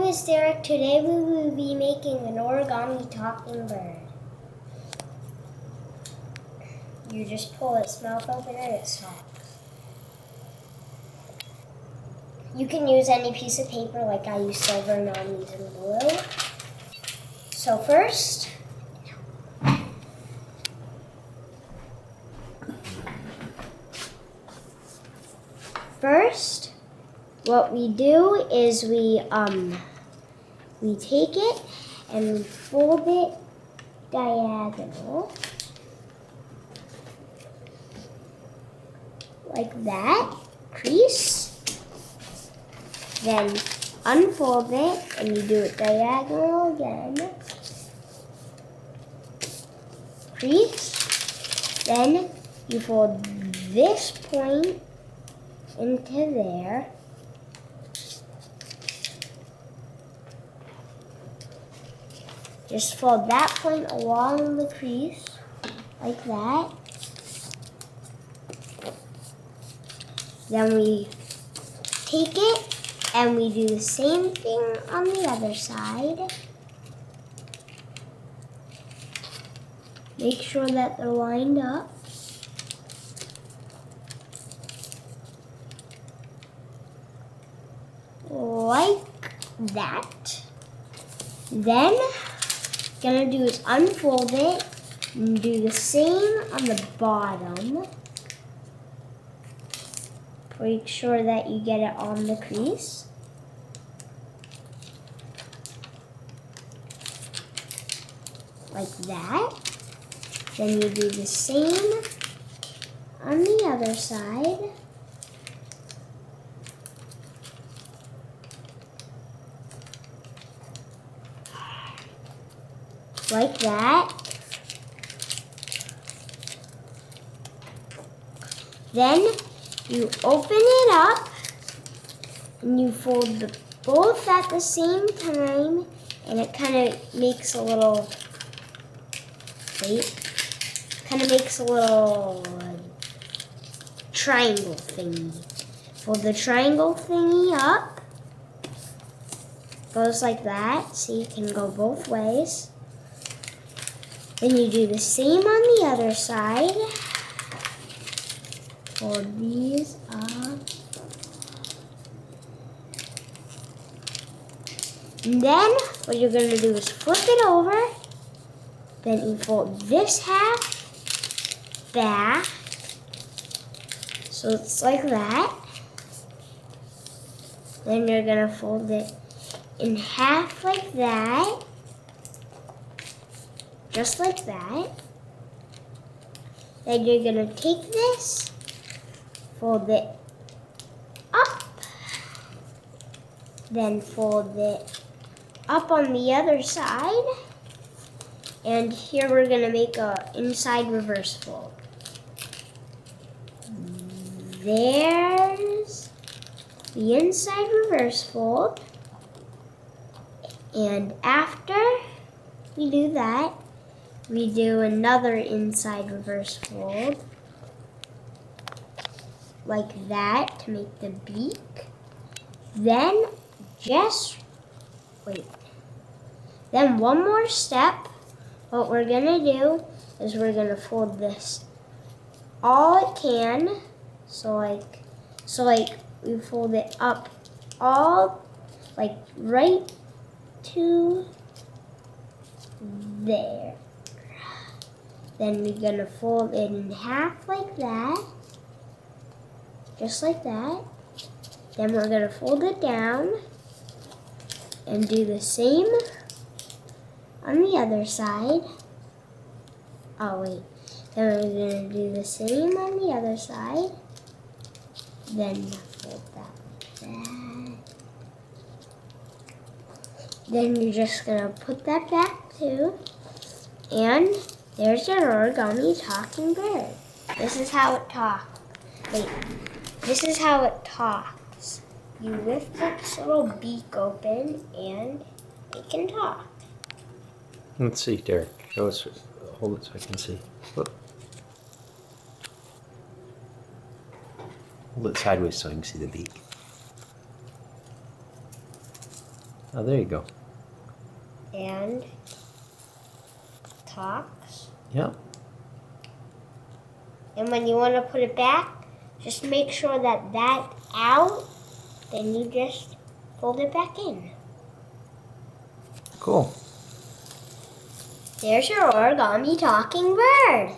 is Derek. Today we will be making an origami talking bird. You just pull its mouth open and it talks. You can use any piece of paper, like I use silver and I'm using blue. So first, what we do is we take it and we fold it diagonal like that, crease, then unfold it and you do it diagonal again, crease, then you fold this point into there, just fold that point along the crease like that. Then we take it and we do the same thing on the other side. Make sure that they're lined up. Like that. Then, gonna do is unfold it and do the same on the bottom. Make sure that you get it on the crease. Like that. Then you do the same on the other side. Like that. Then you open it up and you fold both at the same time, and it kind of makes a little, triangle thingy. Fold the triangle thingy up, goes like that, so you can go both ways. Then you do the same on the other side. Fold these up. And then what you're going to do is flip it over. Then you fold this half back. So it's like that. Then you're going to fold it in half like that. Just like that. Then you're going to take this, fold it up, then fold it up on the other side, and here we're going to make a inside reverse fold. There's the inside reverse fold, and after we do that, we do another inside reverse fold, like that, to make the beak. Then then one more step. What we're gonna do is we're gonna fold this all it can. So like we fold it up all, like right to there. Then we're gonna fold it in half like that. Just like that. Then we're going to fold it down and do the same on the other side. Oh wait, then we're going to do the same on the other side. Then fold that like that. Then you're just going to put that back too. And there's your origami talking bird. This is how it talks. Wait. This is how it talks. You lift its little beak open and it can talk. Let's see, Derek. Show us. Hold it so I can see. Look. Hold it sideways so I can see the beak. Oh, there you go. And talks. Yep. And when you want to put it back, just make sure that that's out. Then you just fold it back in. Cool. There's your origami talking bird.